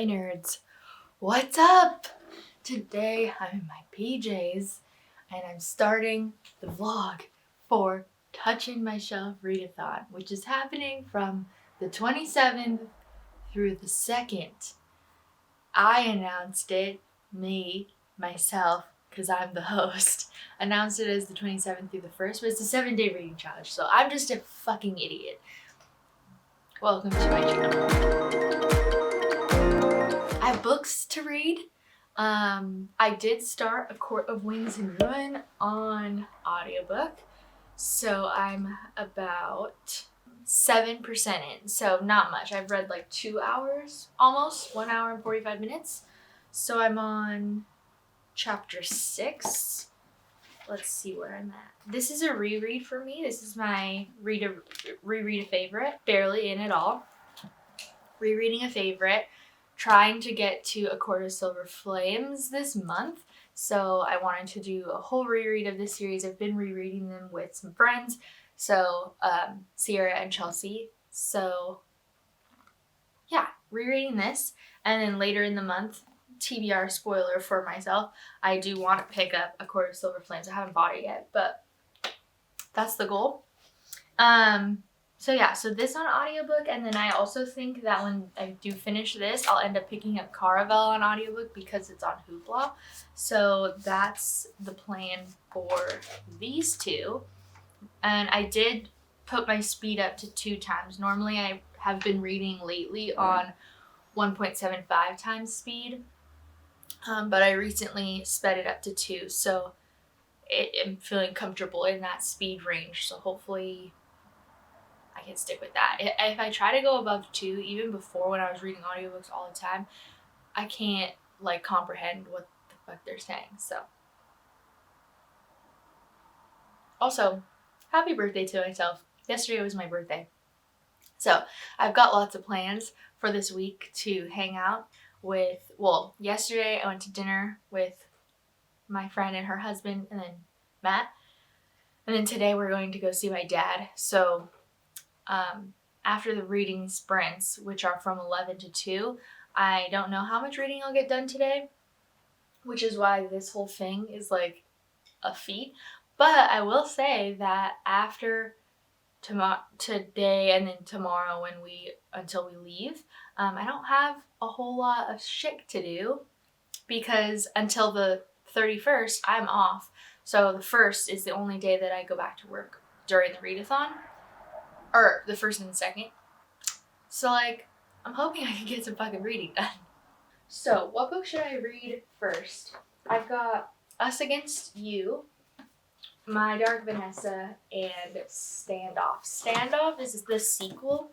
Hi nerds, what's up? Today I'm in my PJs and I'm starting the vlog for Touching My Shelf Readathon, which is happening from the 27th through the 2nd. I announced it, myself, because I'm the host, announced it as the 27th through the 1st, but it's a 7-day reading challenge, so I'm just a fucking idiot. Welcome to my channel. I have books to read. I did start A Court of Wings and Ruin on audiobook, so I'm about 7% in, so not much. I've read like 2 hours, almost 1 hour and 45 minutes. So I'm on chapter 6. Let's see where I'm at. This is a reread for me. This is my reread a favorite. Barely in at all. Rereading a favorite. Trying to get to A Court of Silver Flames this month. So I wanted to do a whole reread of this series. I've been rereading them with some friends. So Sierra and Chelsea. So yeah, rereading this. And then later in the month, TBR spoiler for myself, I do want to pick up A Court of Silver Flames. I haven't bought it yet, but that's the goal. So yeah, so this on audiobook, and then I also think that when I do finish this, I'll end up picking up Caravel on audiobook because it's on Hoopla. So that's the plan for these two. And I did put my speed up to 2 times. Normally I have been reading lately on 1.75 times speed, but I recently sped it up to 2, so I'm feeling comfortable in that speed range. So hopefully I can stick with that. If I try to go above 2, even before when I was reading audiobooks all the time, I can't like comprehend what the fuck they're saying. So also, happy birthday to myself. Yesterday was my birthday. So I've got lots of plans for this week to hang out with, well, yesterday I went to dinner with my friend and her husband and then Matt. And then today we're going to go see my dad. So after the reading sprints, which are from 11 to 2, I don't know how much reading I'll get done today, which is why this whole thing is like a feat. But I will say that after today and then tomorrow until we leave, I don't have a whole lot of shit to do because until the 31st, I'm off. So the 1st is the only day that I go back to work during the readathon. Or the 1st and the 2nd. So like, I'm hoping I can get some fucking reading done. So what book should I read first? I've got Us Against You, My Dark Vanessa, and Standoff. Standoff is the sequel,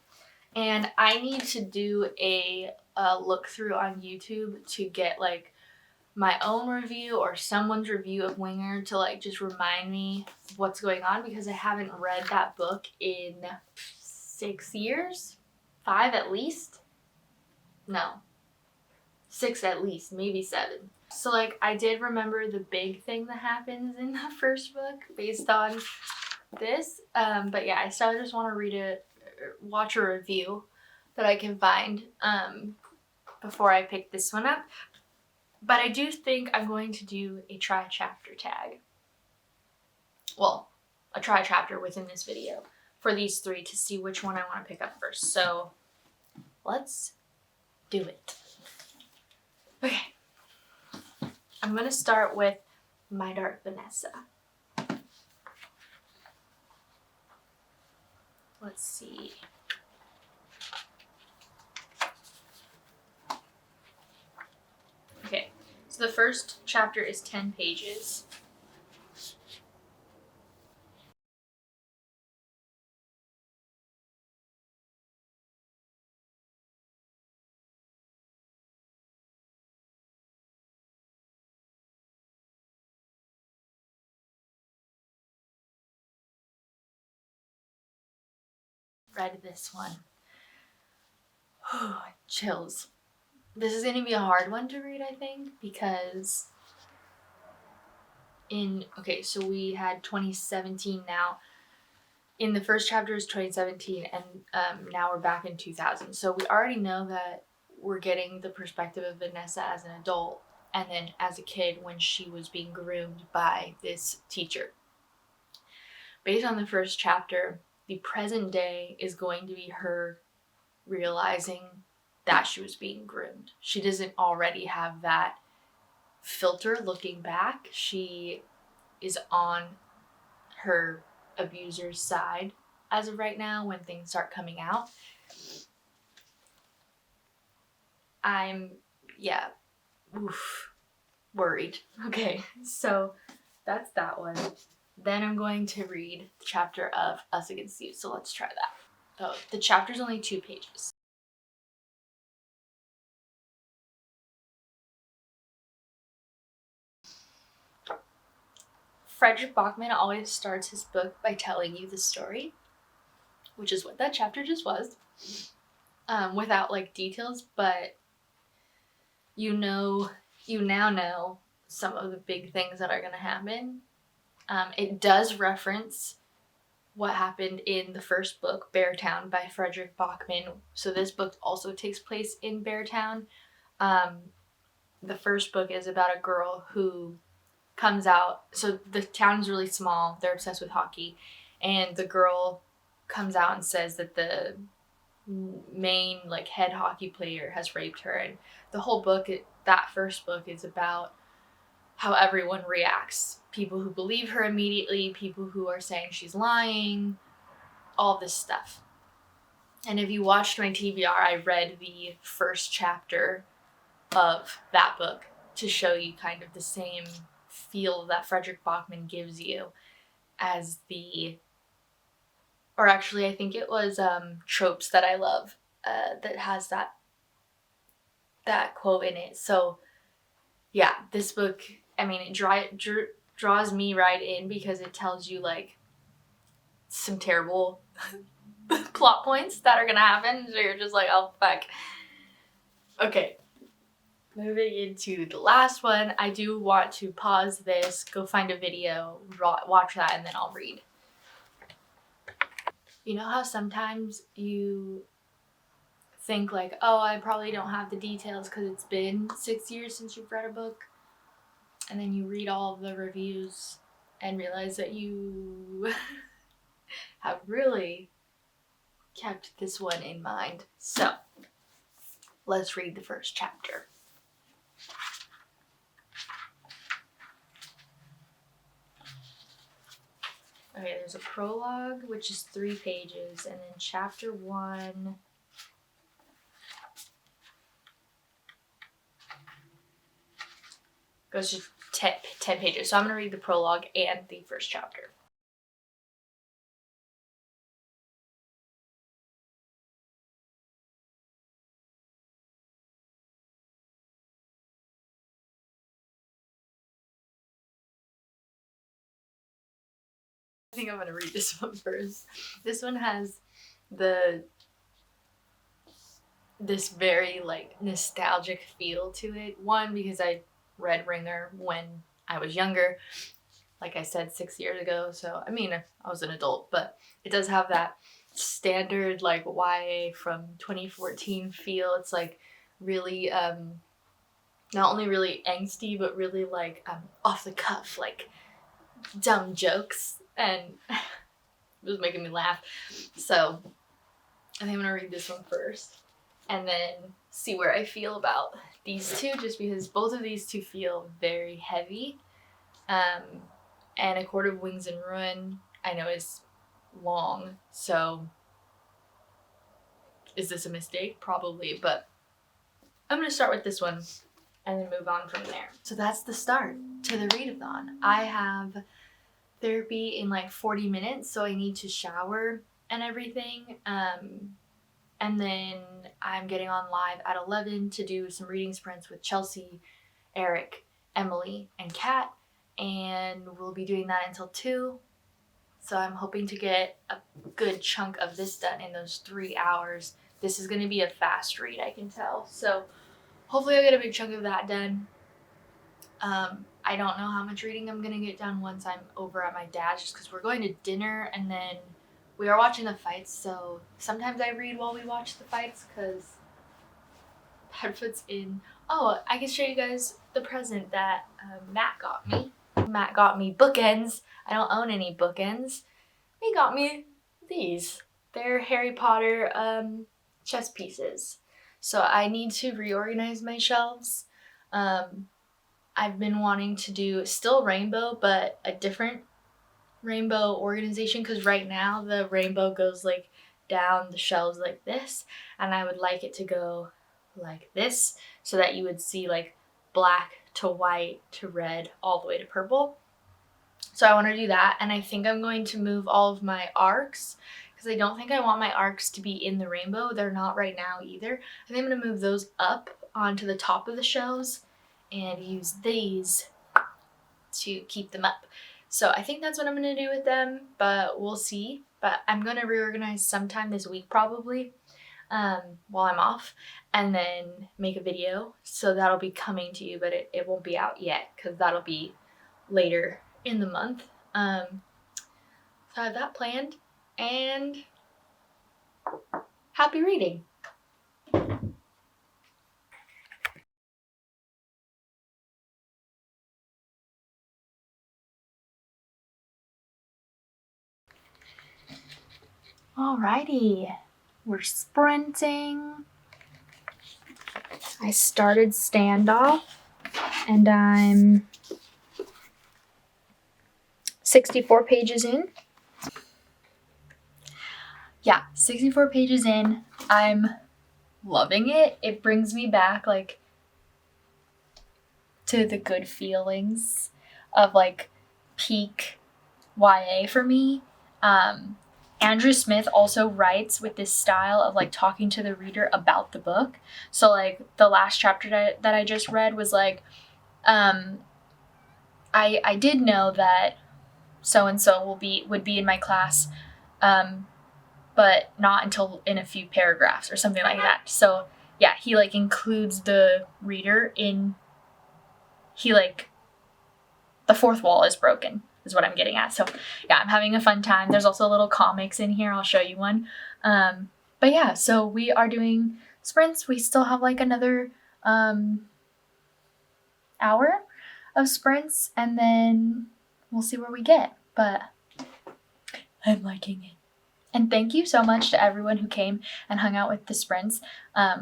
and I need to do a look through on YouTube to get like my own review or someone's review of Winger to like just remind me what's going on, because I haven't read that book in 6 years, 5 at least. No, 6 at least, maybe 7. So like I did remember the big thing that happens in the first book based on this, but yeah, I still just want to watch a review that I can find before I pick this one up. But I do think I'm going to do a try chapter tag. Well, a try chapter within this video for these 3 to see which one I want to pick up first. So let's do it. Okay. I'm going to start with My Dark Vanessa. Let's see. Okay, so the first chapter is 10 pages. Read this one. Chills. This is going to be a hard one to read, I think, because so we had 2017 now. In the first chapter is 2017, and now we're back in 2000. So we already know that we're getting the perspective of Vanessa as an adult and then as a kid when she was being groomed by this teacher. Based on the first chapter, the present day is going to be her realizing that she was being groomed. She doesn't already have that filter looking back. She is on her abuser's side as of right now when things start coming out. I'm, worried. Okay, so that's that one. Then I'm going to read the chapter of Us Against You, so let's try that. Oh, the chapter's only 2 pages. Frederick Bachman always starts his book by telling you the story, which is what that chapter just was, without like details, but you now know some of the big things that are going to happen. It does reference what happened in the first book, Beartown, by Frederick Bachman. So this book also takes place in Beartown. The first book is about a girl who comes out. So the town's really small. They're obsessed with hockey. And the girl comes out and says that the main like head hockey player has raped her. And the whole book, that first book, is about how everyone reacts. People who believe her immediately, people who are saying she's lying, all this stuff. And if you watched my TBR, I read the first chapter of that book to show you kind of the same feel that Frederick Bachman gives you as or actually I think it was Tropes That I Love that has that quote in it. So yeah, this book, I mean, it draws me right in because it tells you like some terrible plot points that are gonna happen. So you're just like, oh fuck. Okay, moving into the last one. I do want to pause this, go find a video, watch that, and then I'll read. You know how sometimes you think like, oh, I probably don't have the details because it's been 6 years since you've read a book, and then you read all of the reviews and realize that you have really kept this one in mind. So let's read the first chapter. Okay, there's a prologue, which is 3 pages, and then chapter 1 goes to 10 pages. So I'm going to read the prologue and the first chapter. I think I'm going to read this one first. This one has this very like nostalgic feel to it. One, because I read Ringer when I was younger, like I said, 6 years ago. So I mean, I was an adult, but it does have that standard like YA from 2014 feel. It's like really not only really angsty, but really like off the cuff, like dumb jokes, and it was making me laugh. So I think I'm gonna read this one first and then see where I feel about these two, just because both of these two feel very heavy. And A Court of Wings and Ruin, I know, is long, so is this a mistake? Probably, but I'm gonna start with this one and then move on from there. So that's the start to the readathon. I have therapy in like 40 minutes, so I need to shower and everything. And then I'm getting on live at 11 to do some reading sprints with Chelsea, Eric, Emily, and Kat. And we'll be doing that until 2. So I'm hoping to get a good chunk of this done in those 3 hours. This is going to be a fast read, I can tell. So hopefully I'll get a big chunk of that done. I don't know how much reading I'm going to get done once I'm over at my dad's, just because we're going to dinner and then we are watching the fights. So sometimes I read while we watch the fights because that puts in, oh, I can show you guys the present that Matt got me. Matt got me bookends. I don't own any bookends. He got me these. They're Harry Potter chess pieces. So I need to reorganize my shelves. I've been wanting to do still rainbow, but a different rainbow organization, because right now the rainbow goes like down the shelves like this, and I would like it to go like this so that you would see like black to white to red all the way to purple. So I want to do that, and I think I'm going to move all of my arcs, because I don't think I want my arcs to be in the rainbow. They're not right now either. I think I'm going to move those up onto the top of the shelves and use these to keep them up. So I think that's what I'm going to do with them, but we'll see. But I'm going to reorganize sometime this week probably while I'm off, and then make a video. So that'll be coming to you, but it won't be out yet because that'll be later in the month. So I have that planned, and happy reading. Alrighty, we're sprinting. I started Standoff, and I'm 64 pages in. Yeah, 64 pages in. I'm loving it. It brings me back like to the good feelings of like peak YA for me. Andrew Smith also writes with this style of like talking to the reader about the book. So like the last chapter that I just read was like, I did know that so-and-so would be in my class, but not until in a few paragraphs or something like that. So yeah, he like includes the reader in, the fourth wall is broken is what I'm getting at. So yeah, I'm having a fun time. There's also little comics in here. I'll show you one. But yeah, so we are doing sprints. We still have like another hour of sprints, and then we'll see where we get. But I'm liking it. And thank you so much to everyone who came and hung out with the sprints.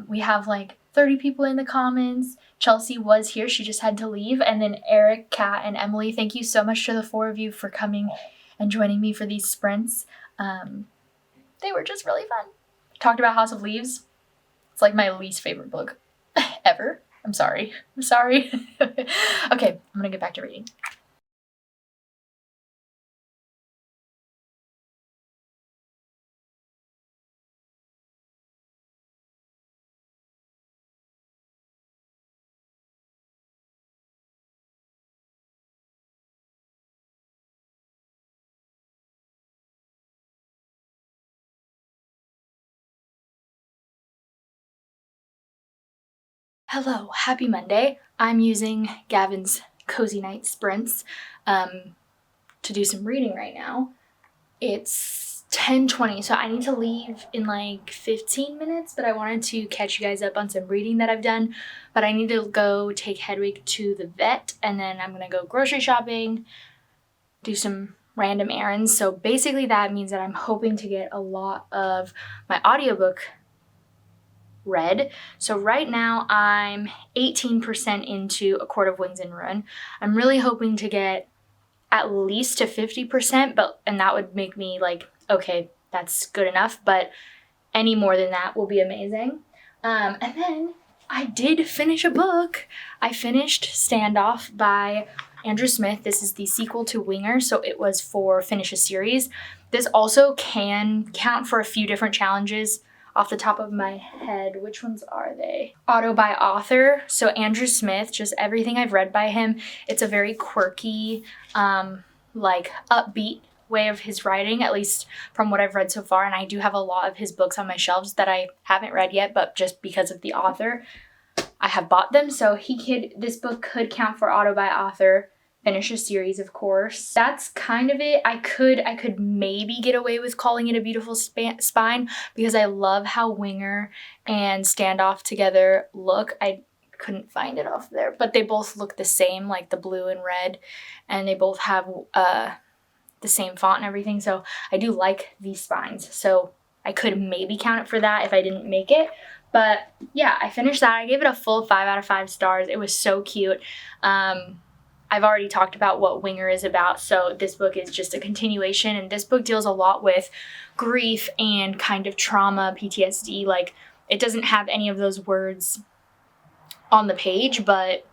We have like 30 people in the comments. Chelsea was here. She just had to leave. And then Eric, Kat, and Emily, thank you so much to the 4 of you for coming and joining me for these sprints. They were just really fun. Talked about House of Leaves. It's like my least favorite book ever. I'm sorry. Okay, I'm going to get back to reading. Hello, happy Monday. I'm using Gavin's Cozy Night Sprints to do some reading right now. It's 10:20, so I need to leave in like 15 minutes, but I wanted to catch you guys up on some reading that I've done. But I need to go take Hedwig to the vet, and then I'm gonna go grocery shopping, do some random errands. So basically that means that I'm hoping to get a lot of my audiobook read. So right now I'm 18% into A Court of Wings and Ruin. I'm really hoping to get at least to 50%, and that would make me like, okay, that's good enough, but any more than that will be amazing. And then I did finish a book. I finished Standoff by Andrew Smith. This is the sequel to Winger, so it was for Finish a Series. This also can count for a few different challenges. Off the top of my head, which ones are they? Auto by author. So Andrew Smith, just everything I've read by him, it's a very quirky, like upbeat way of his writing, at least from what I've read so far. And I do have a lot of his books on my shelves that I haven't read yet, but just because of the author, I have bought them. So this book could count for auto by author. finish a series, of course. That's kind of it. I could maybe get away with calling it a beautiful spine because I love how Winger and Standoff together look. I couldn't find it off there, but they both look the same, like the blue and red, and they both have the same font and everything, so I do like these spines. So I could maybe count it for that if I didn't make it. But yeah, I finished that. I gave it a full 5 out of 5 stars. It was so cute. I've already talked about what Winger is about, so this book is just a continuation, and this book deals a lot with grief and kind of trauma, PTSD. Like, it doesn't have any of those words on the page, but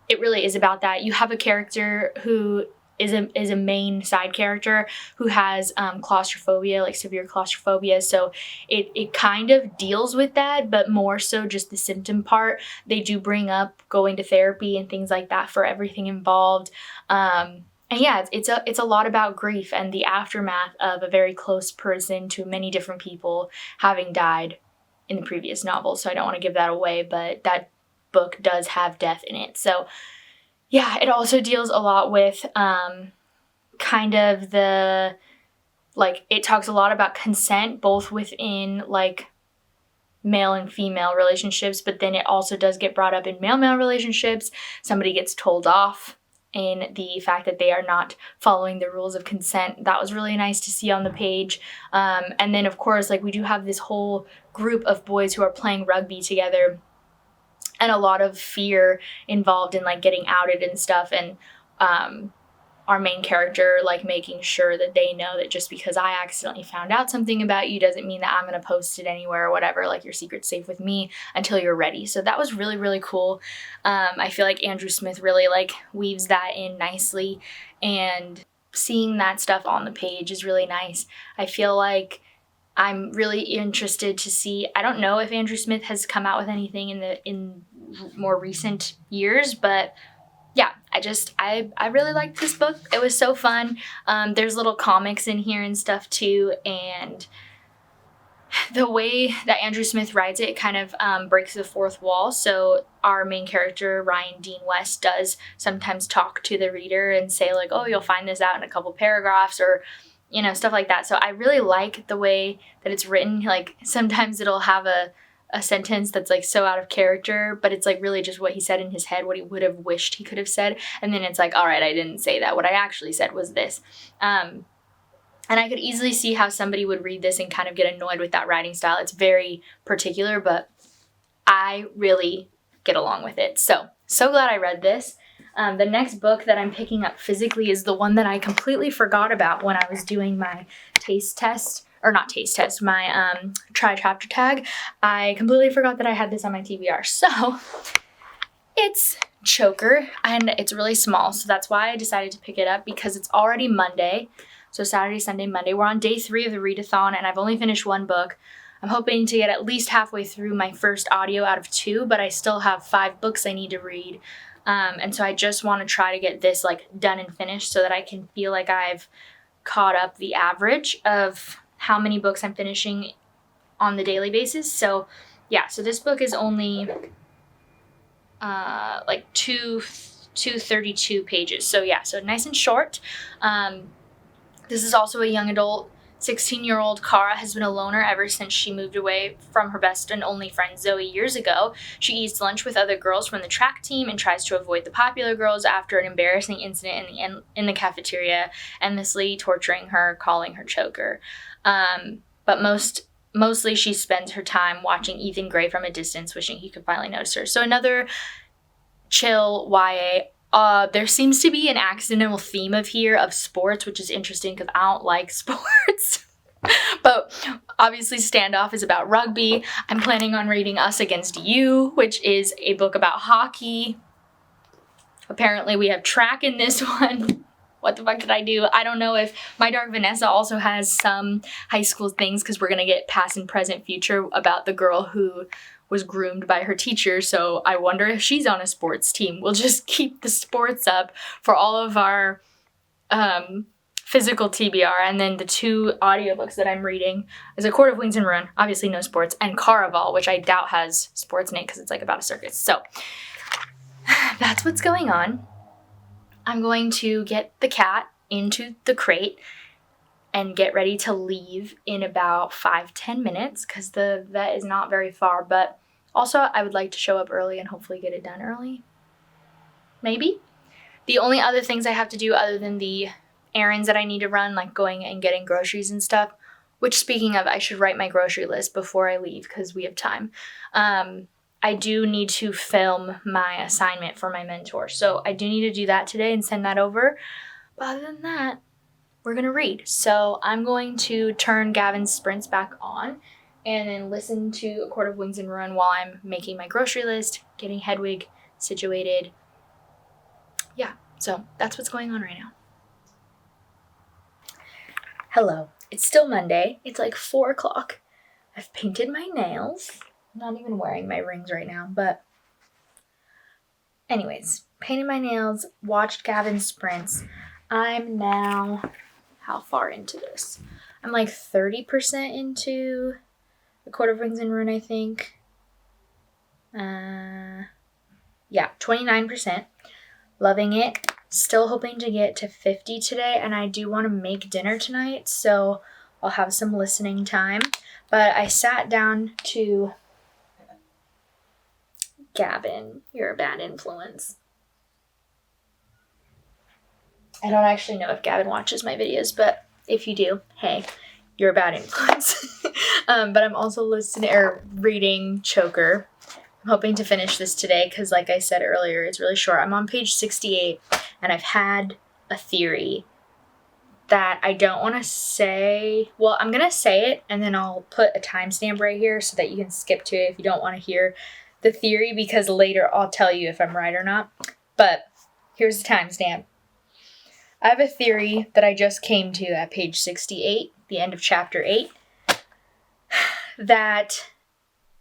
it really is about that. You have a character who is a main side character who has claustrophobia, like severe claustrophobia, so it kind of deals with that, but more so just the symptom part. They do bring up going to therapy and things like that for everything involved, and yeah, it's a lot about grief and the aftermath of a very close person to many different people having died in the previous novel. So I don't want to give that away, but that book does have death in it. So yeah, it also deals a lot with kind of the, like, it talks a lot about consent, both within, like, male and female relationships, but then it also does get brought up in male-male relationships. Somebody gets told off in the fact that they are not following the rules of consent. That was really nice to see on the page. And then, of course, like, we do have this whole group of boys who are playing rugby together, and a lot of fear involved in, like, getting outed and stuff, and our main character, like, making sure that they know that just because I accidentally found out something about you doesn't mean that I'm going to post it anywhere or whatever. Like, your secret's safe with me until you're ready. So that was really, really cool. I feel like Andrew Smith really, like, weaves that in nicely, and seeing that stuff on the page is really nice. I feel like I'm really interested to see, I don't know if Andrew Smith has come out with anything in more recent years, but yeah, I really liked this book. It was so fun. There's little comics in here and stuff too, and the way that Andrew Smith writes it kind of breaks the fourth wall. So our main character, Ryan Dean West, does sometimes talk to the reader and say, like, oh, you'll find this out in a couple paragraphs, or you know, stuff like that. So I really like the way that it's written. Like, sometimes it'll have a sentence that's, like, so out of character, but it's, like, really just what he said in his head, what he would have wished he could have said. And then it's like, all right, I didn't say that. What I actually said was this. And I could easily see how somebody would read this and kind of get annoyed with that writing style. It's very particular, but I really get along with it. So glad I read this. The next book that I'm picking up physically is the one that I completely forgot about when I was doing my my try chapter tag. I completely forgot that I had this on my TBR. So it's Choker, and it's really small, so that's why I decided to pick it up, because it's already Monday. So Saturday, Sunday, Monday. We're on day 3 of the Readathon, and I've only finished 1 book. I'm hoping to get at least halfway through my first audio out of 2, but I still have 5 books I need to read. And so I just want to try to get this, like, done and finished so that I can feel like I've caught up the average of how many books I'm finishing on the daily basis. So yeah, so this book is only like 232 pages. So yeah, so nice and short. This is also a young adult. 16-year-old Kara has been a loner ever since she moved away from her best and only friend Zoe years ago. She eats lunch with other girls from the track team and tries to avoid the popular girls after an embarrassing incident in the cafeteria, endlessly torturing her, calling her Choker. But mostly she spends her time watching Ethan Gray from a distance, wishing he could finally notice her. So another chill YA. There seems to be an accidental theme of sports, which is interesting because I don't like sports. But obviously Standoff is about rugby. I'm planning on reading Us Against You, which is a book about hockey. Apparently we have track in this one. What the fuck did I do? I don't know if My Dark Vanessa also has some high school things, because we're going to get past and present future about the girl who was groomed by her teacher, so I wonder if she's on a sports team. We'll just keep the sports up for all of our physical TBR, and then the 2 audiobooks that I'm reading is A Court of Wings and Ruin, obviously no sports, and Caraval, which I doubt has sports in it because it's, like, about a circus. So that's what's going on. I'm going to get the cat into the crate and get ready to leave in about 5-10 minutes because the vet is not very far. But also, I would like to show up early and hopefully get it done early. Maybe. The only other things I have to do other than the errands that I need to run, like going and getting groceries and stuff, which, speaking of, I should write my grocery list before I leave because we have time. I do need to film my assignment for my mentor. So I do need to do that today and send that over. But other than that, we're going to read. So I'm going to turn Gavin's sprints back on and then listen to A Court of Wings and Ruin while I'm making my grocery list, getting Hedwig situated. Yeah, so that's what's going on right now. Hello. It's still Monday. It's like 4 o'clock. I've painted my nails. I'm not even wearing my rings right now, but anyways, painted my nails, watched Gavin's sprints. I'm now, how far into this? I'm like 30% into A Court of Wings and Ruin, I think. Yeah, 29%. Loving it. Still hoping to get to 50 today, and I do want to make dinner tonight, so I'll have some listening time. But I sat down to... Gavin, you're a bad influence. I don't actually know if Gavin watches my videos, but if you do, hey, you're a bad influence. But I'm also reading Choker. I'm hoping to finish this today because, like I said earlier, it's really short. I'm on page 68, and I've had a theory that I don't want to say. Well, I'm going to say it, and then I'll put a timestamp right here so that you can skip to it if you don't want to hear the theory, because later I'll tell you if I'm right or not. But here's the timestamp. I have a theory that I just came to at page 68, the end of chapter 8, that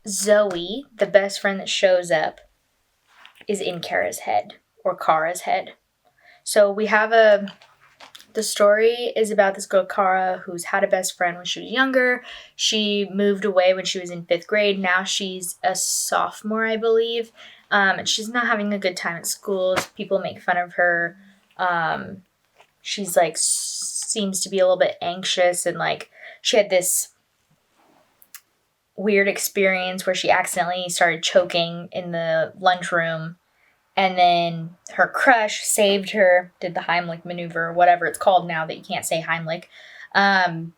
Zoe, the best friend that shows up, is in Kara's head, or Kara's head. So we have the story is about this girl, Kara, who's had a best friend when she was younger. She moved away when she was in 5th grade. Now she's a sophomore, I believe. And she's not having a good time at school. People make fun of her. She's like, seems to be a little bit anxious, and like she had this weird experience where she accidentally started choking in the lunchroom. And then her crush saved her, did the Heimlich maneuver, or whatever it's called now that you can't say Heimlich. And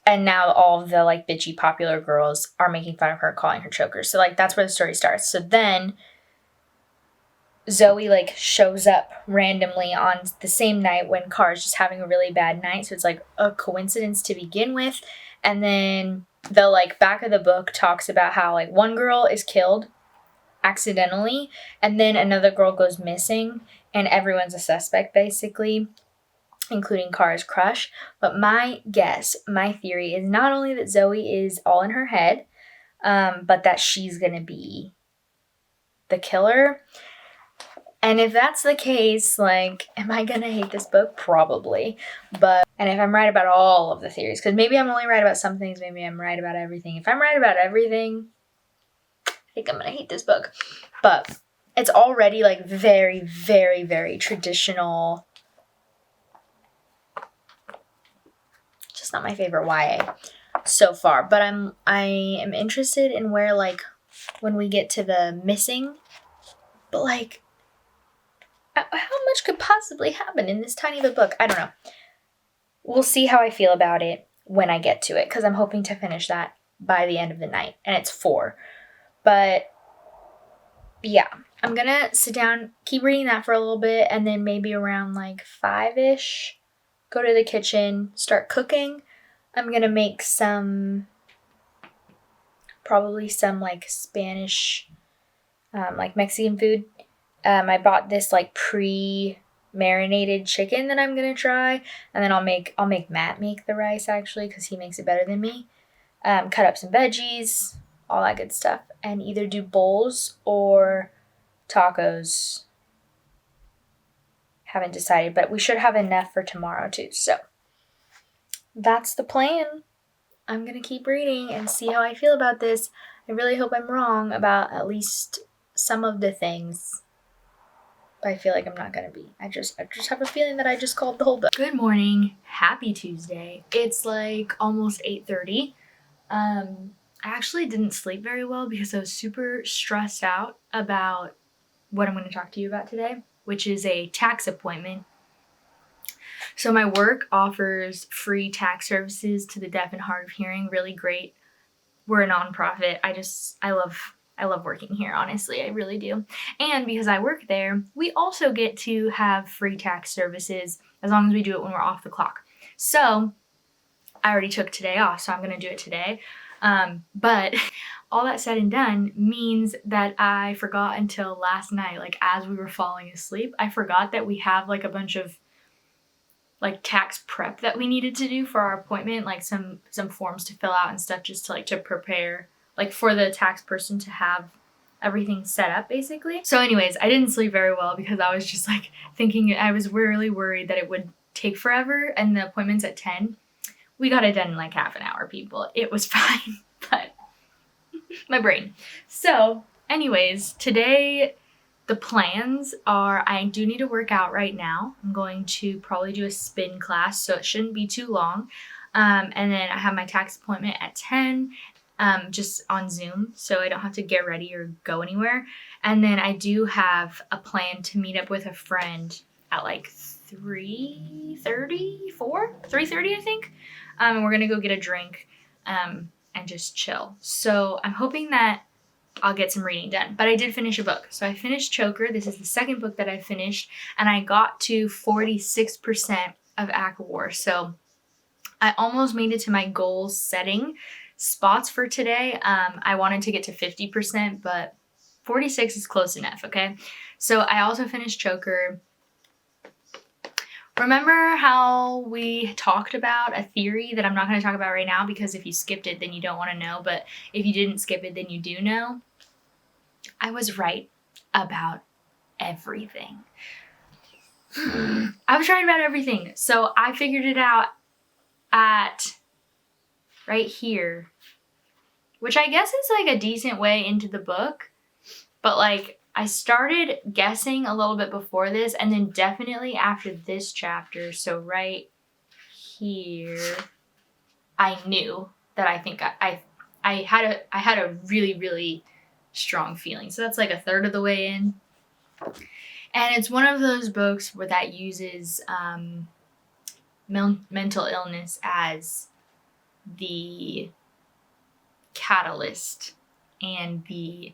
now all of the, like, bitchy popular girls are making fun of her, calling her choker. So, like, that's where the story starts. So then Zoe, like, shows up randomly on the same night when Kara's just having a really bad night. So it's, like, a coincidence to begin with. And then the, like, back of the book talks about how, like, one girl is killed accidentally, and then another girl goes missing, and everyone's a suspect, basically, including Kara's crush. But my theory is not only that Zoe is all in her head, but that she's gonna be the killer. And if that's the case, like, am I gonna hate this book? Probably. And if I'm right about all of the theories, because maybe I'm only right about some things, maybe I'm right about everything. If I'm right about everything, I think I'm going to hate this book. But it's already, like, very, very, very traditional. Just not my favorite YA so far. But I am interested in where, like, when we get to the missing. But, like, how much could possibly happen in this tiny of a book? I don't know. We'll see how I feel about it when I get to it, because I'm hoping to finish that by the end of the night. And it's 4. But, yeah, I'm going to sit down, keep reading that for a little bit, and then maybe around, like, 5-ish, go to the kitchen, start cooking. I'm going to make probably some, like, Spanish, like, Mexican food. I bought this, like, pre-marinated chicken that I'm going to try, and then I'll make Matt make the rice, actually, because he makes it better than me. Cut up some veggies, all that good stuff, and either do bowls or tacos. Haven't decided, but we should have enough for tomorrow too. So that's the plan. I'm going to keep reading and see how I feel about this. I really hope I'm wrong about at least some of the things. I feel like I'm not gonna be. I just have a feeling that I just called the whole book. Good morning. Happy Tuesday. It's like almost 8:30. I actually didn't sleep very well because I was super stressed out about what I'm going to talk to you about today, which is a tax appointment. So my work offers free tax services to the deaf and hard of hearing. Really great. We're a nonprofit. I love working here, honestly. I really do. And because I work there, we also get to have free tax services as long as we do it when we're off the clock. So I already took today off, so I'm going to do it today. But all that said and done means that I forgot until last night, like as we were falling asleep, I forgot that we have like a bunch of like tax prep that we needed to do for our appointment, like some forms to fill out and stuff just to like to prepare like for the tax person to have everything set up basically. So anyways, I didn't sleep very well because I was just like thinking, I was really worried that it would take forever, and the appointment's at 10. We got it done in like half an hour, people. It was fine, but my brain. So anyways, today the plans are I do need to work out right now. I'm going to probably do a spin class, so it shouldn't be too long. And then I have my tax appointment at 10, just on Zoom, so I don't have to get ready or go anywhere. And then I do have a plan to meet up with a friend at like 3:30, 3:30, I think. And we're gonna go get a drink and just chill. So I'm hoping that I'll get some reading done. But I did finish a book. So I finished Choker. This is the second book that I finished, and I got to 46% of Act War. So I almost made it to my goal setting spots for today. I wanted to get to 50%, but 46 is close enough, okay? So I also finished Choker. Remember how we talked about a theory that I'm not going to talk about right now because if you skipped it, then you don't want to know. But if you didn't skip it, then you do know. I was right about everything. I was right about everything. So I figured it out at right here, which I guess is like a decent way into the book. But like I started guessing a little bit before this, and then definitely after this chapter, so right here, I knew that I think I had a really, really strong feeling. So that's like a third of the way in. And it's one of those books where that uses mental illness as the catalyst and the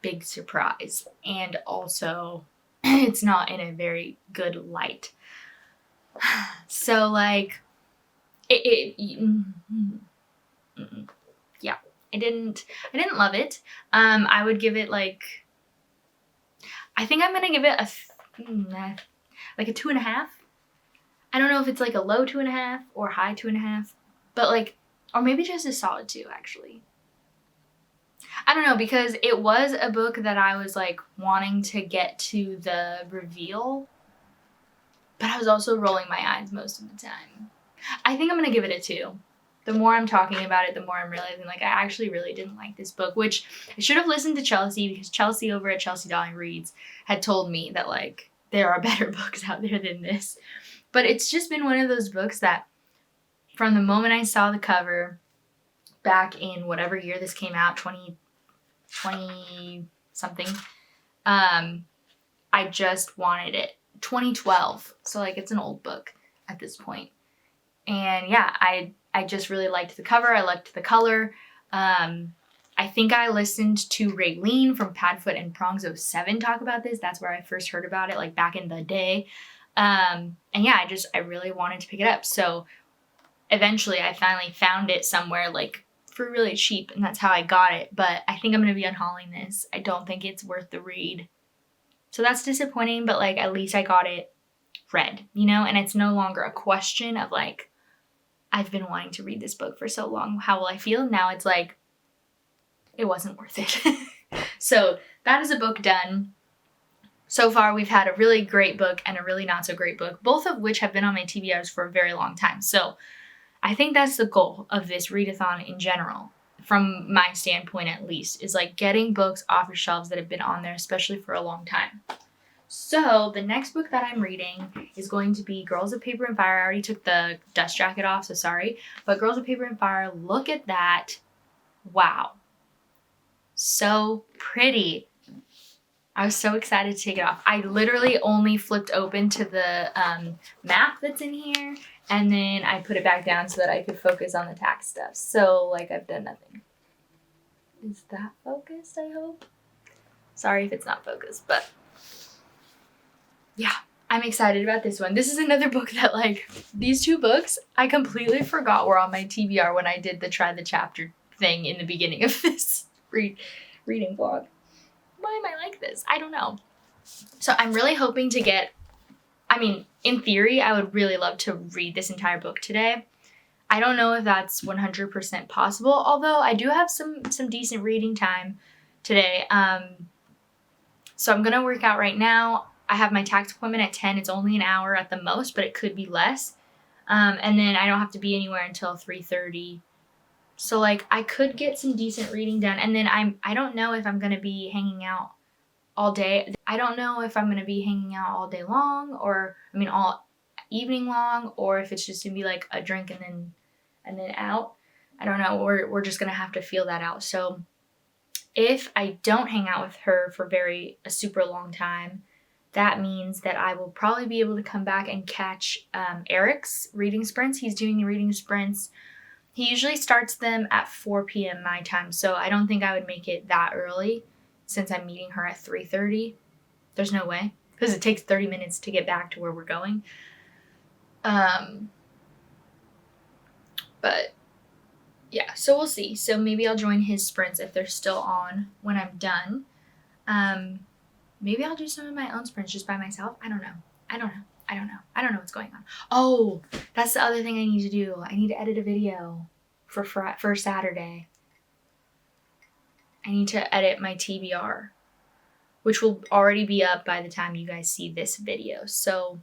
big surprise, and also it's not in a very good light. So like yeah, I didn't love it. I would give it like, I think I'm gonna give it like a 2.5. I don't know if it's like a low 2.5 or high 2.5, but like, or maybe just a solid 2 actually. I don't know, because it was a book that I was like wanting to get to the reveal, but I was also rolling my eyes most of the time. I think I'm gonna give it a 2. The more I'm talking about it, the more I'm realizing like I actually really didn't like this book, which I should have listened to Chelsea, because Chelsea over at Chelsea Dolly Reads had told me that like there are better books out there than this. But it's just been one of those books that from the moment I saw the cover back in whatever year this came out, 20 something, I just wanted it. 2012, so like it's an old book at this point. And yeah, I just really liked the cover. I liked the color. I think I listened to Raylene from Padfoot and Prongs 07 talk about this. That's where I first heard about it, like back in the day. And yeah, I really wanted to pick it up. So eventually I finally found it somewhere like for really cheap, and that's how I got it. But I think I'm going to be unhauling this. I don't think it's worth the read. So that's disappointing, but like at least I got it read, you know? And it's no longer a question of like, I've been wanting to read this book for so long, how will I feel? Now it's like, it wasn't worth it. So that is a book done. So far, we've had a really great book and a really not so great book, both of which have been on my TBRs for a very long time. So I think that's the goal of this readathon in general, from my standpoint at least, is like getting books off your shelves that have been on there, especially for a long time. So the next book that I'm reading is going to be Girls of Paper and Fire. I already took the dust jacket off, so sorry. But Girls of Paper and Fire, look at that. Wow. So pretty. I was so excited to take it off. I literally only flipped open to the map that's in here, and then I put it back down so that I could focus on the tax stuff. So, like, I've done nothing. Is that focused, I hope? Sorry if it's not focused, but yeah, I'm excited about this one. This is another book that, like, these two books, I completely forgot were on my TBR when I did the Try the Chapter thing in the beginning of this reading vlog. Why am I like this? I don't know. So I'm really hoping to get, I mean, in theory, I would really love to read this entire book today. I don't know if that's 100% possible, although I do have some decent reading time today. So I'm going to work out right now. I have my tax appointment at 10. It's only an hour at the most, but it could be less. And then I don't have to be anywhere until 3:30. So, like, I could get some decent reading done. And then I don't know if I'm going to be hanging out all day. I don't know if I'm going to be hanging out all day long or, I mean, all evening long, or if it's just going to be, like, a drink and then out. I don't know. We're just going to have to feel that out. So, if I don't hang out with her for a super long time, that means that I will probably be able to come back and catch Eric's reading sprints. He's doing the reading sprints. He usually starts them at 4 p.m. my time, so I don't think I would make it that early since I'm meeting her at 3:30. There's no way, because it takes 30 minutes to get back to where we're going. But yeah, so we'll see. So maybe I'll join his sprints if they're still on when I'm done. Maybe I'll do some of my own sprints just by myself. I don't know what's going on. Oh, that's the other thing I need to do. I need to edit a video for Saturday. I need to edit my TBR, which will already be up by the time you guys see this video. So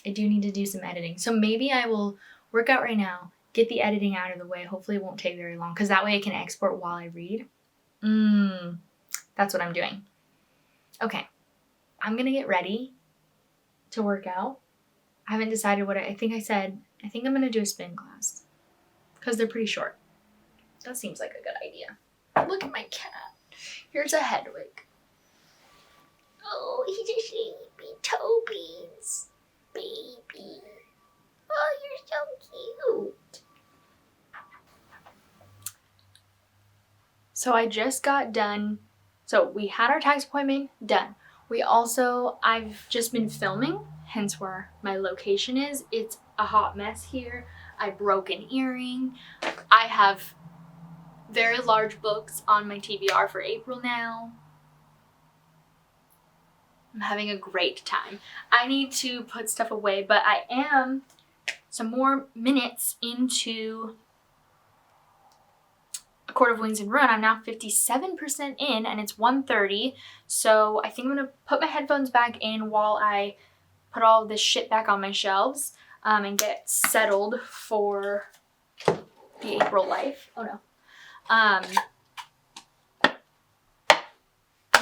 I do need to do some editing. So maybe I will work out right now, get the editing out of the way. Hopefully it won't take very long, because that way I can export while I read. That's what I'm doing. Okay, I'm gonna get ready to work out. I haven't decided what I think I'm gonna do a spin class, because they're pretty short. That seems like a good idea. Look at my cat. Here's a Hedwig. Oh, he's a sleepy toe beans. Baby. Oh, you're so cute. So I just got done. So we had our tax appointment done. I've just been filming, hence where my location is. It's a hot mess here. I broke an earring. I have very large books on my TBR for April now. I'm having a great time. I need to put stuff away, but I am some more minutes into A Court of Wings and Ruin. I'm now 57% in, and it's 1:30. So I think I'm gonna put my headphones back in while I put all of this shit back on my shelves, and get settled for the April life. Oh no. And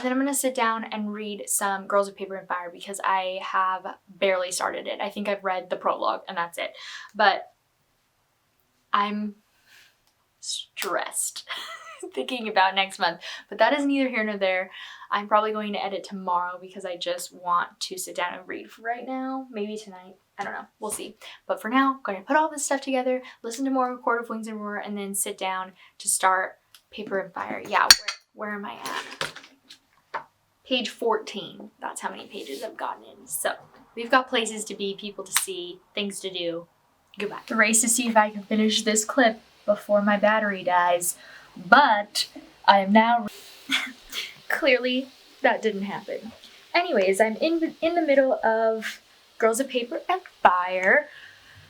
then I'm gonna sit down and read some Girls of Paper and Fire, because I have barely started it. I think I've read the prologue and that's it. But I'm stressed thinking about next month. But that is neither here nor there. I'm probably going to edit tomorrow, because I just want to sit down and read for right now. Maybe tonight. I don't know. We'll see. But for now, I'm going to put all this stuff together, listen to more of A Court of Wings and Roar, and then sit down to start Paper and Fire. Yeah, where am I at? Page 14. That's how many pages I've gotten in. So we've got places to be, people to see, things to do. Goodbye. The race to see if I can finish this clip before my battery dies. But I am now... Clearly, that didn't happen. Anyways, I'm in the middle of Girls of Paper and Fire.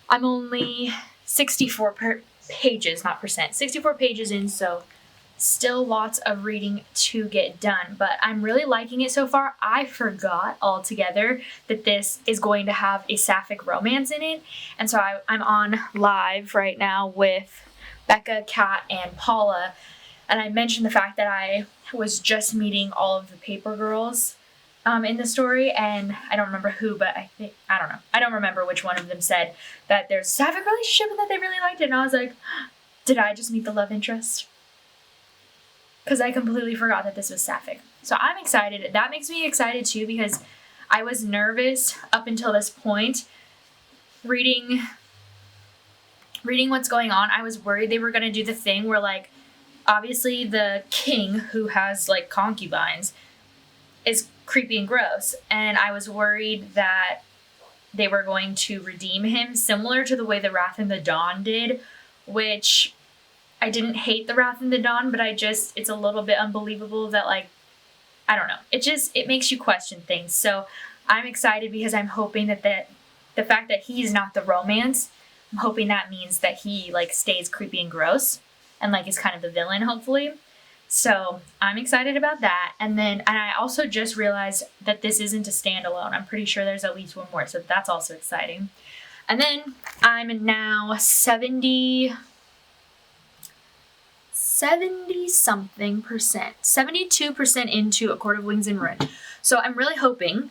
I'm only 64 pages, not percent. 64 pages in, so still lots of reading to get done. But I'm really liking it so far. I forgot altogether that this is going to have a sapphic romance in it. And so I'm on live right now with Becca, Kat, and Paula. And I mentioned the fact that I was just meeting all of the paper girls in the story, and I don't remember who, but I don't remember which one of them said that there's a sapphic relationship and that they really liked it, and I was like, did I just meet the love interest? Because I completely forgot that this was sapphic. So I'm excited. That makes me excited too, because I was nervous up until this point. Reading what's going on, I was worried they were going to do the thing where, like, obviously the king, who has, like, concubines, is creepy and gross. And I was worried that they were going to redeem him, similar to the way the Wrath in the Dawn did, which I didn't hate the Wrath in the Dawn, but it's a little bit unbelievable that, like, I don't know. It makes you question things. So I'm excited because I'm hoping that the fact that he's not the romance, I'm hoping that means that he, like, stays creepy and gross and, like, is kind of the villain, hopefully. So I'm excited about that. And I also just realized that this isn't a standalone. I'm pretty sure there's at least one more, so that's also exciting. And then I'm now 70 something percent, 72% into A Court of Wings and Ruin. So I'm really hoping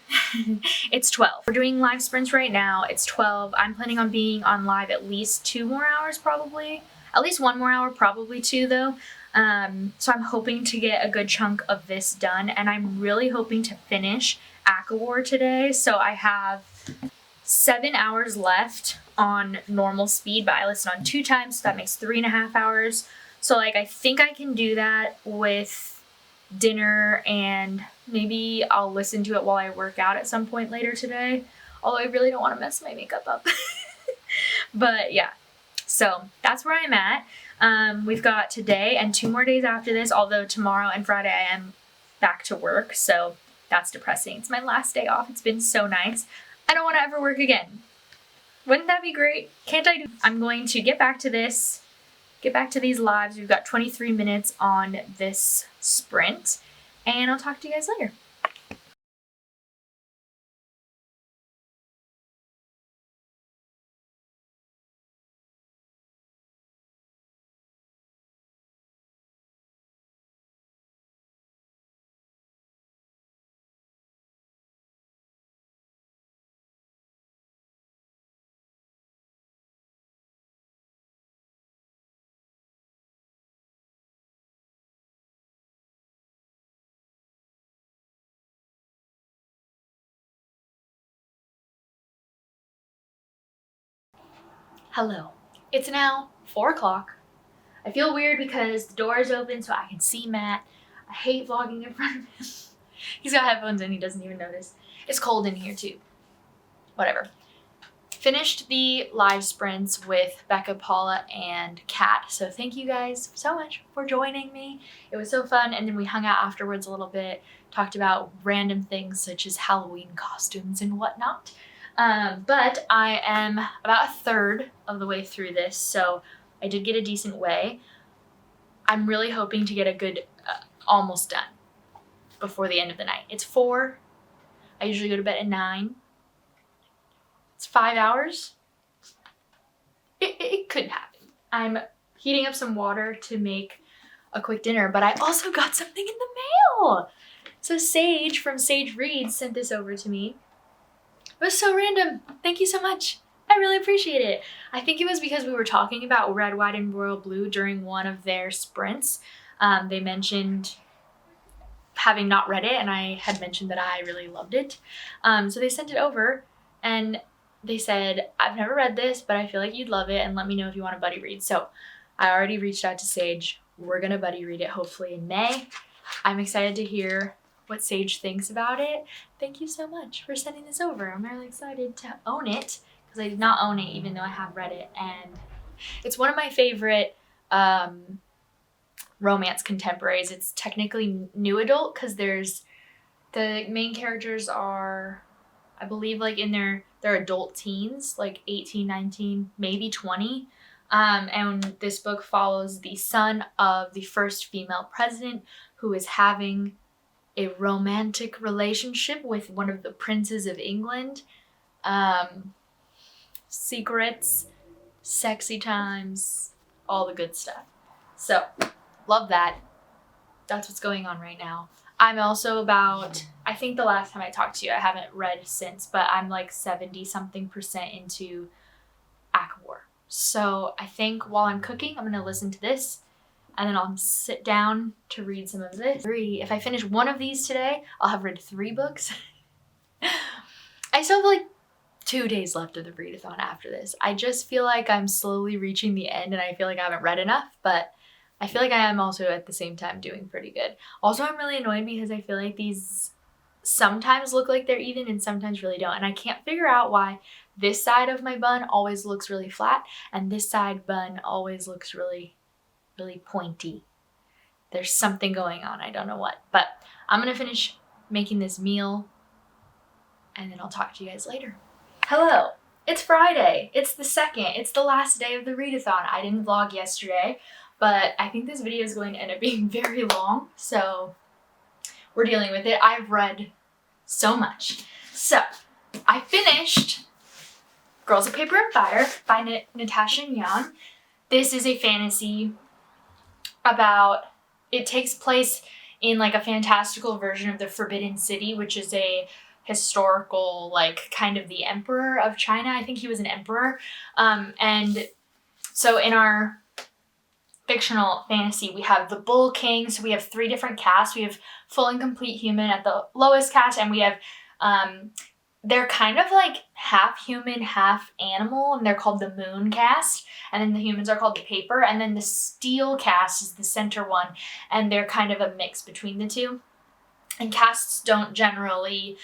it's 12. We're doing live sprints right now. It's 12. I'm planning on being on live at least 2 more hours, probably. At least 1 more hour, probably 2 though. So I'm hoping to get a good chunk of this done, and I'm really hoping to finish Akawar today. So I have 7 hours left on normal speed, but I listen on 2 times, so that makes 3.5 hours. So, like, I think I can do that with dinner, and maybe I'll listen to it while I work out at some point later today. Although I really don't want to mess my makeup up. But yeah, so that's where I'm at. We've got today and 2 more days after this, although tomorrow and Friday I am back to work, so that's depressing. It's my last day off. It's been so nice. I don't want to ever work again. Wouldn't that be great? Can't I do? I'm going to get back to this. Get back to these lives. We've got 23 minutes on this sprint, and I'll talk to you guys later. Hello. It's now 4 o'clock. I feel weird because the door is open so I can see Matt. I hate vlogging in front of him. He's got headphones in, he doesn't even notice. It's cold in here too. Whatever. Finished the live sprints with Becca, Paula, and Kat. So thank you guys so much for joining me. It was so fun, and then we hung out afterwards a little bit, talked about random things such as Halloween costumes and whatnot. But I am about 1/3 of the way through this, so I did get a decent way. I'm really hoping to get a good, almost done before the end of the night. It's 4. I usually go to bed at 9. It's 5 hours. It could happen. I'm heating up some water to make a quick dinner, but I also got something in the mail. So Sage from Sage Reads sent this over to me. It was so random. Thank you so much. I really appreciate it. I think it was because we were talking about Red, White, and Royal Blue during one of their sprints. They mentioned having not read it, and I had mentioned that I really loved it. So they sent it over, and they said, I've never read this, but I feel like you'd love it, and let me know if you want to buddy read. So I already reached out to Sage. We're going to buddy read it hopefully in May. I'm excited to hear what Sage thinks about it. Thank you so much for sending this over. I'm really excited to own it, because I did not own it even though I have read it, and it's one of my favorite romance contemporaries. It's technically new adult because the main characters are, I believe, like in their adult teens, like 18, 19, maybe 20. And this book follows the son of the first female president, who is having a romantic relationship with one of the princes of England. Secrets, sexy times, all the good stuff. So, love that. That's what's going on right now. I'm also about I think the last time I talked to you, I haven't read since, but I'm like 70-something% into Act War. So I think while I'm cooking, I'm going to listen to this, and then I'll sit down to read some of this. If I finish one of these today, I'll have read 3 books. I still have like 2 days left of the Readathon after this. I just feel like I'm slowly reaching the end, and I feel like I haven't read enough, but I feel like I am also at the same time doing pretty good. Also, I'm really annoyed because I feel like these sometimes look like they're even and sometimes really don't. And I can't figure out why this side of my bun always looks really flat and this side bun always looks really, really pointy. There's something going on. I don't know what. But I'm going to finish making this meal and then I'll talk to you guys later. Hello. It's Friday. It's the 2nd. It's the last day of the Readathon. I didn't vlog yesterday, but I think this video is going to end up being very long, so we're dealing with it. I've read so much. So, I finished Girls of Paper and Fire by Natasha and Jan. This is a fantasy about, it takes place in like a fantastical version of the Forbidden City, which is a historical, like kind of the emperor of China. I think he was an emperor. And so in our fictional fantasy, we have the Bull King. So we have 3 different castes. We have full and complete human at the lowest caste, and we have they're kind of like half human, half animal, and they're called the Moon caste. And then the humans are called the Paper, and then the Steel caste is the center one, and they're kind of a mix between the two. And castes don't generally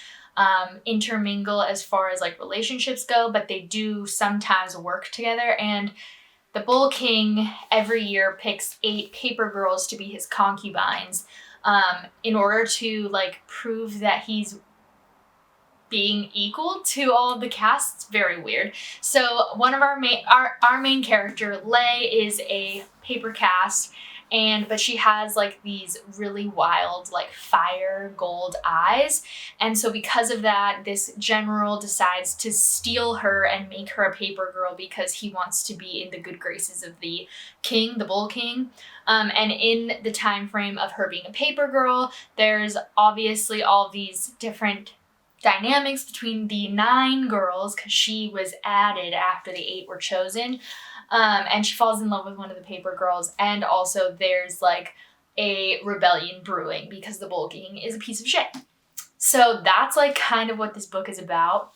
intermingle as far as like relationships go, but they do sometimes work together. And the Bull King every year picks 8 paper girls to be his concubines in order to like prove that he's being equal to all of the castes. Very weird. So one of our main character, Lei, is a paper caste, but she has like these really wild like fire gold eyes, and so because of that, this general decides to steal her and make her a paper girl because he wants to be in the good graces of the king, the Bull King. And in the time frame of her being a paper girl, there's obviously all these different dynamics between the 9 girls, because she was added after the 8 were chosen. And she falls in love with one of the paper girls, and also there's like a rebellion brewing because the Bull King is a piece of shit. So that's like kind of what this book is about.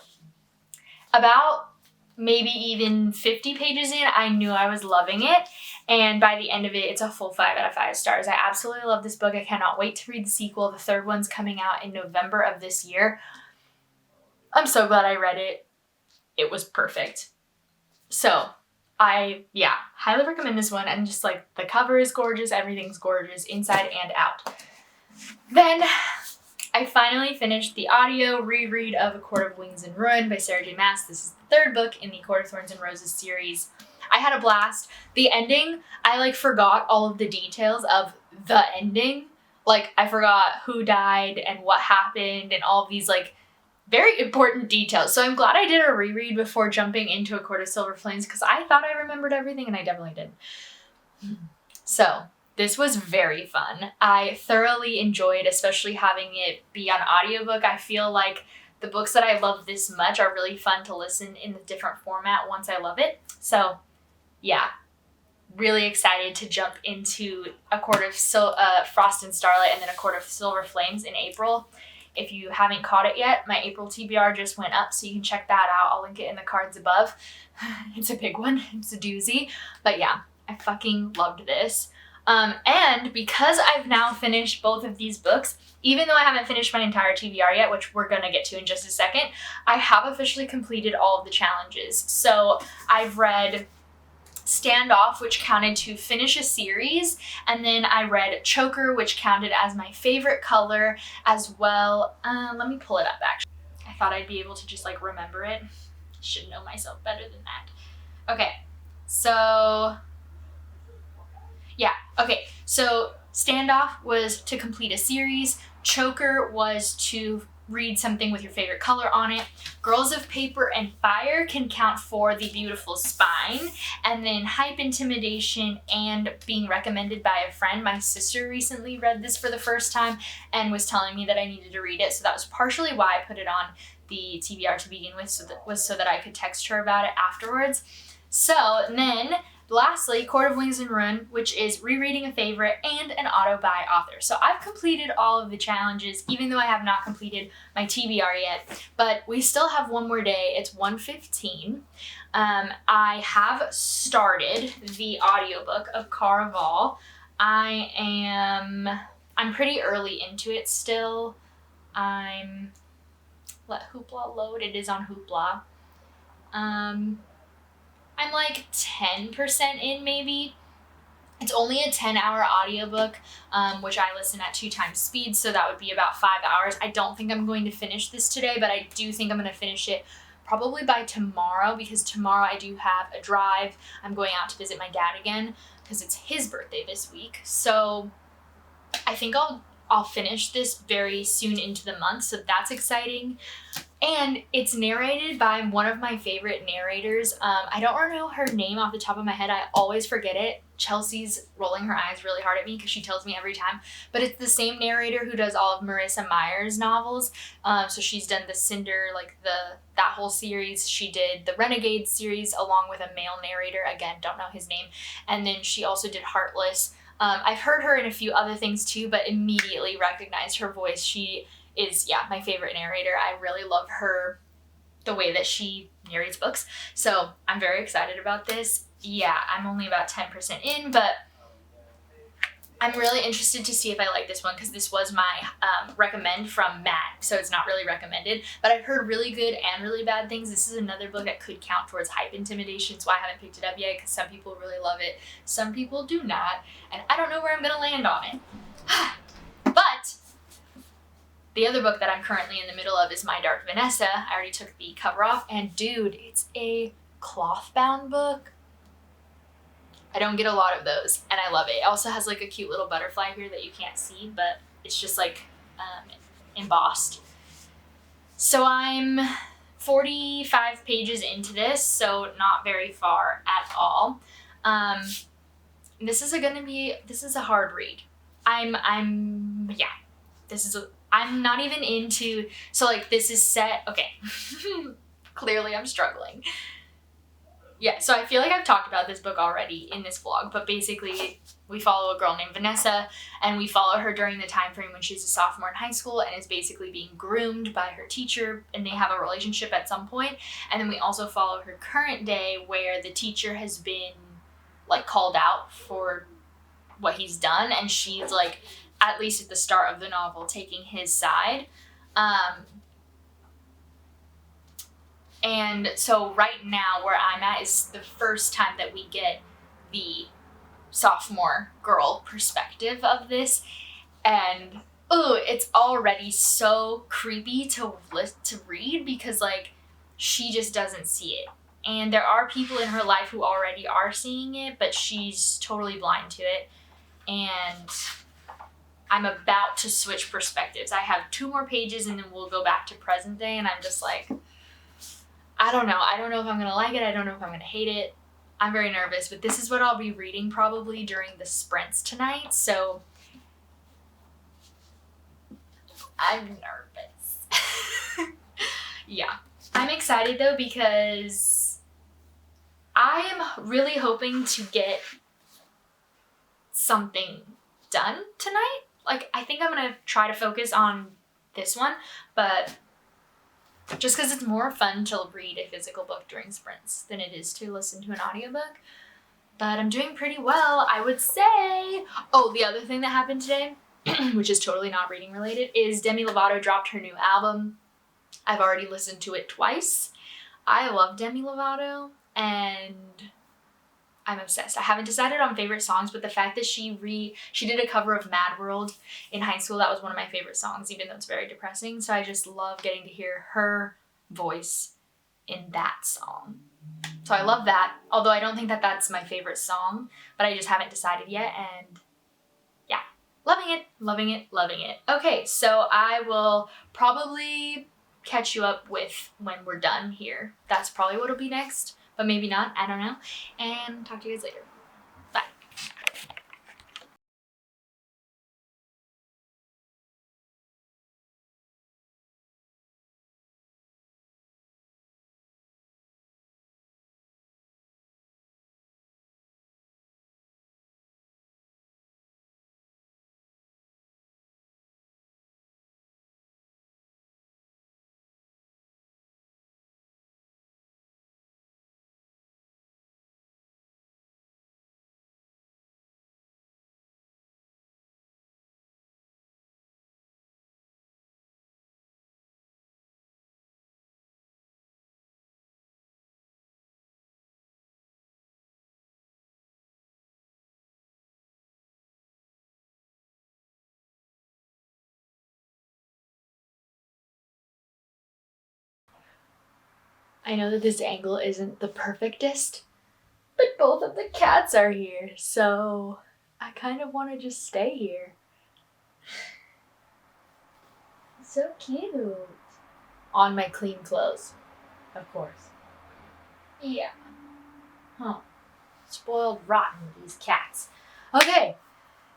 About maybe even 50 pages in, I knew I was loving it, and by the end of it, it's a full 5 out of 5 stars. I absolutely love this book. I cannot wait to read the sequel. The 3rd one's coming out in November of this year. I'm so glad I read it. It was perfect. So I highly recommend this one, and just like the cover is gorgeous, everything's gorgeous inside and out. Then I finally finished the audio reread of A Court of Wings and Ruin by Sarah J. Maas. This is the 3rd book in the Court of Thorns and Roses series. I had a blast. The ending, I like forgot all of the details of the ending. Like I forgot who died and what happened and all of these like very important details. So I'm glad I did a reread before jumping into A Court of Silver Flames, because I thought I remembered everything and I definitely didn't. So this was very fun. I thoroughly enjoyed, especially having it be on audiobook. I feel like the books that I love this much are really fun to listen in the different format once I love it. So yeah, really excited to jump into A Court of Frost and Starlight and then A Court of Silver Flames in April. If you haven't caught it yet, my April TBR just went up, so you can check that out. I'll link it in the cards above. It's a big one. It's a doozy. But yeah, I fucking loved this. And because I've now finished both of these books, even though I haven't finished my entire TBR yet, which we're going to get to in just a second, I have officially completed all of the challenges. So I've read Standoff, which counted to finish a series, and then I read Choker, which counted as my favorite color as well. Let me pull it up actually. I thought I'd be able to just like remember it. Should know myself better than that. Okay, so yeah, so Standoff was to complete a series, Choker was to read something with your favorite color on it. Girls of Paper and Fire can count for The Beautiful Spine. And then Hype, Intimidation, and being recommended by a friend. My sister recently read this for the first time and was telling me that I needed to read it. So that was partially why I put it on the TBR to begin with, so that I could text her about it afterwards. So then, lastly, Court of Wings and Ruin, which is rereading a favorite and an auto by author. So I've completed all of the challenges, even though I have not completed my TBR yet. But we still have one more day. It's 1:15. I have started the audiobook of Caraval. I'm pretty early into it still. Let Hoopla load. It is on Hoopla. I'm like 10% in maybe. It's only a 10-hour audiobook, which I listen at 2 times speed, so that would be about 5 hours. I don't think I'm going to finish this today, but I do think I'm going to finish it probably by tomorrow, because tomorrow I do have a drive. I'm going out to visit my dad again because it's his birthday this week. So I think I'll finish this very soon into the month, so that's exciting. And it's narrated by one of my favorite narrators. I don't know her name off the top of my head. I always forget it. Chelsea's rolling her eyes really hard at me because she tells me every time. But it's the same narrator who does all of Marissa Meyer's novels. So she's done the Cinder, like that whole series. She did the Renegade series along with a male narrator. Again, don't know his name. And then she also did Heartless. I've heard her in a few other things too, but immediately recognized her voice. She is, my favorite narrator. I really love her, the way that she narrates books. So I'm very excited about this. Yeah, I'm only about 10% in, but I'm really interested to see if I like this one, because this was my recommend from Matt, so it's not really recommended. But I've heard really good and really bad things. This is another book that could count towards Hype, Intimidation, so I haven't picked it up yet, because some people really love it. Some people do not, and I don't know where I'm going to land on it. But the other book that I'm currently in the middle of is My Dark Vanessa. I already took the cover off, and dude, it's a cloth-bound book. I don't get a lot of those, and I love it. It also has like a cute little butterfly here that you can't see, but it's just like embossed. So I'm 45 pages into this, so not very far at all. This is a hard read. I'm not even into, so like this is set, okay. Clearly I'm struggling. Yeah, so I feel like I've talked about this book already in this vlog, but basically we follow a girl named Vanessa, and we follow her during the time frame when she's a sophomore in high school and is basically being groomed by her teacher, and they have a relationship at some point. And then we also follow her current day, where the teacher has been like called out for what he's done, and she's like, at least at the start of the novel, taking his side. And so right now where I'm at is the first time that we get the sophomore girl perspective of this. And it's already so creepy to read, because like she just doesn't see it. And there are people in her life who already are seeing it, but she's totally blind to it. And I'm about to switch perspectives. I have 2 more pages and then we'll go back to present day, and I'm just like, I don't know. I don't know if I'm going to like it. I don't know if I'm going to hate it. I'm very nervous, but this is what I'll be reading probably during the sprints tonight, so I'm nervous. Yeah. I'm excited though, because I am really hoping to get something done tonight. Like, I think I'm going to try to focus on this one, but just because it's more fun to read a physical book during sprints than it is to listen to an audiobook. But I'm doing pretty well, I would say. Oh, the other thing that happened today, which is totally not reading related, is Demi Lovato dropped her new album. I've already listened to it twice. I love Demi Lovato, and I'm obsessed. I haven't decided on favorite songs, but the fact that she did a cover of Mad World in high school, that was one of my favorite songs, even though it's very depressing. So I just love getting to hear her voice in that song. So I love that, although I don't think that that's my favorite song, but I just haven't decided yet, and yeah, Loving it, loving it, loving it. Okay, so I will probably catch you up with when we're done here. That's probably what'll be next, but maybe not, I don't know. And talk to you guys later. Bye. I know that this angle isn't the perfectest, but both of the cats are here, so I kind of want to just stay here. So cute. On my clean clothes, of course. Yeah. Huh. Spoiled rotten, these cats. Okay,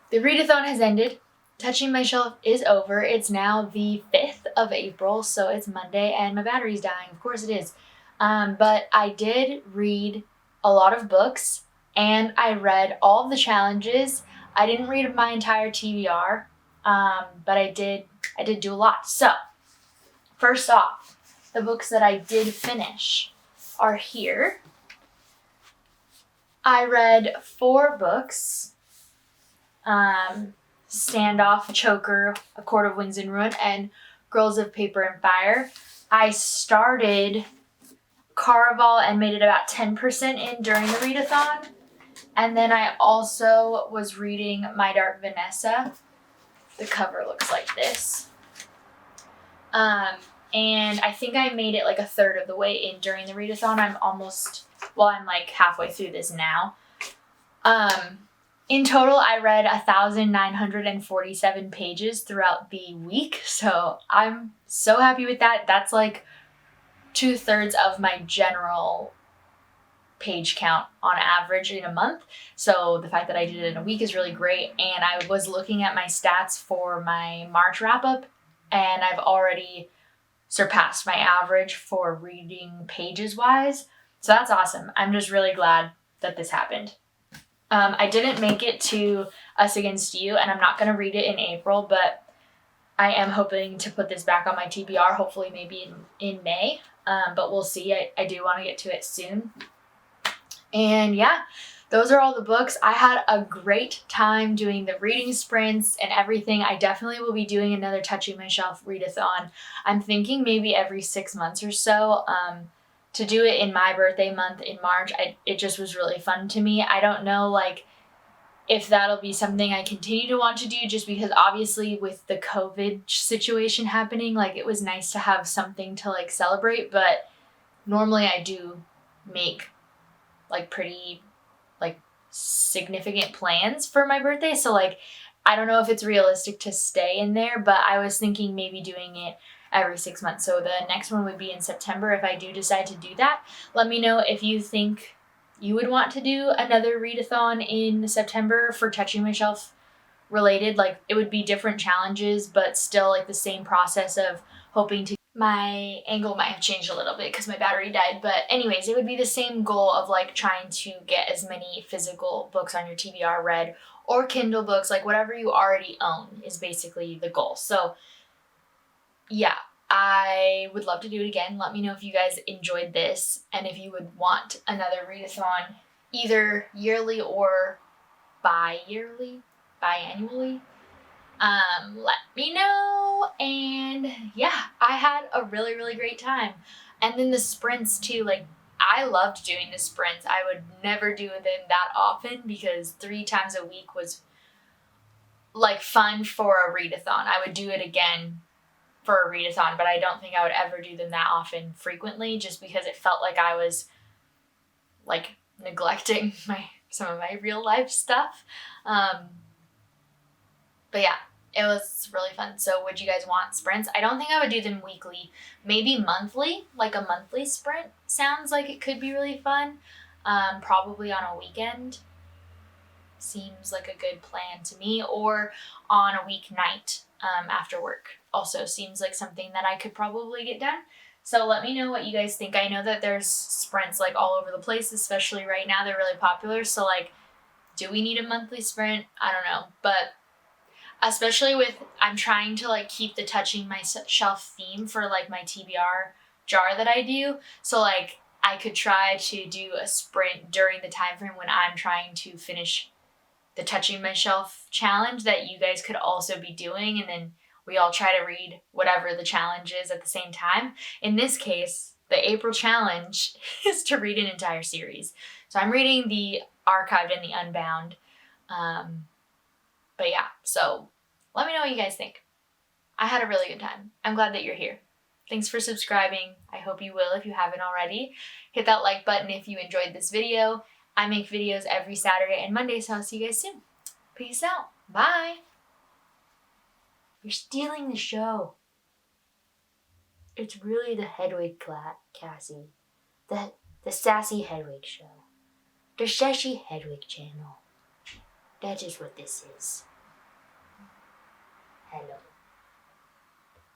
the readathon has ended. Touching my shelf is over. It's now the 5th of April, so it's Monday, and my battery's dying. Of course it is. But I did read a lot of books, and I read all of the challenges. I didn't read my entire TBR, but I did do a lot. So, first off, the books that I did finish are here. I read 4 books. Standoff, Choker, A Court of Winds and Ruin, and Girls of Paper and Fire. I started Caraval and made it about 10% in during the readathon. And then I also was reading My Dark Vanessa. The cover looks like this. And I think I made it like a third of the way in during the readathon. I'm like halfway through this now. In total, I read 1,947 pages throughout the week, so I'm so happy with that. That's like 2/3 of my general page count on average in a month. So the fact that I did it in a week is really great. And I was looking at my stats for my March wrap up, and I've already surpassed my average for reading pages wise. So that's awesome. I'm just really glad that this happened. I didn't make it to Us Against You, and I'm not going to read it in April, but I am hoping to put this back on my TBR, hopefully maybe in May, but we'll see. I do want to get to it soon. And yeah, those are all the books. I had a great time doing the reading sprints and everything. I definitely will be doing another Touching My Shelf readathon. I'm thinking maybe every 6 months or so. To do it in my birthday month in March, it just was really fun to me. I don't know if that'll be something I continue to want to do, just because obviously with the COVID situation happening, it was nice to have something to celebrate, but normally I do make pretty significant plans for my birthday, so I don't know if it's realistic to stay in there, but I was thinking maybe doing it every 6 months. So the next one would be in September if I do decide to do that. Let me know if you think you would want to do another readathon in September for Touching My Shelf related. It would be different challenges, but still the same process of hoping to. My angle might have changed a little bit because my battery died, but anyways, it would be the same goal of trying to get as many physical books on your TBR read, or Kindle books, whatever you already own is basically the goal. So yeah, I would love to do it again. Let me know if you guys enjoyed this and if you would want another readathon, either yearly or biannually. Let me know. And yeah, I had a really, really great time. And then the sprints too, I loved doing the sprints. I would never do them that often because 3 times a week was fun for a readathon. I would do it again for a readathon, but I don't think I would ever do them that often frequently, just because it felt like I was neglecting some of my real life stuff. But yeah, it was really fun. So would you guys want sprints? I don't think I would do them weekly. Maybe monthly, like a monthly sprint sounds like it could be really fun. Probably on a weekend seems like a good plan to me, or on a weeknight after work. Also seems like something that I could probably get done. So let me know what you guys think. I know that there's sprints like all over the place, especially right now. They're really popular. So like, do we need a monthly sprint? I don't know. But especially with, I'm trying to like keep the touching my shelf theme for like my TBR jar that I do. So like I could try to do a sprint during the time frame when I'm trying to finish the touching my shelf challenge that you guys could also be doing, and then we all try to read whatever the challenge is at the same time. In this case, the April challenge is to read an entire series. So I'm reading the Archived and the Unbound. But yeah, so let me know what you guys think. I had a really good time. I'm glad that you're here. Thanks for subscribing. I hope you will if you haven't already. Hit that like button if you enjoyed this video. I make videos every Saturday and Monday, so I'll see you guys soon. Peace out. Bye. You're stealing the show. It's really the Hedwig Cassie. The Sassy Hedwig show. The Sassy Hedwig channel. That is what this is. Hello.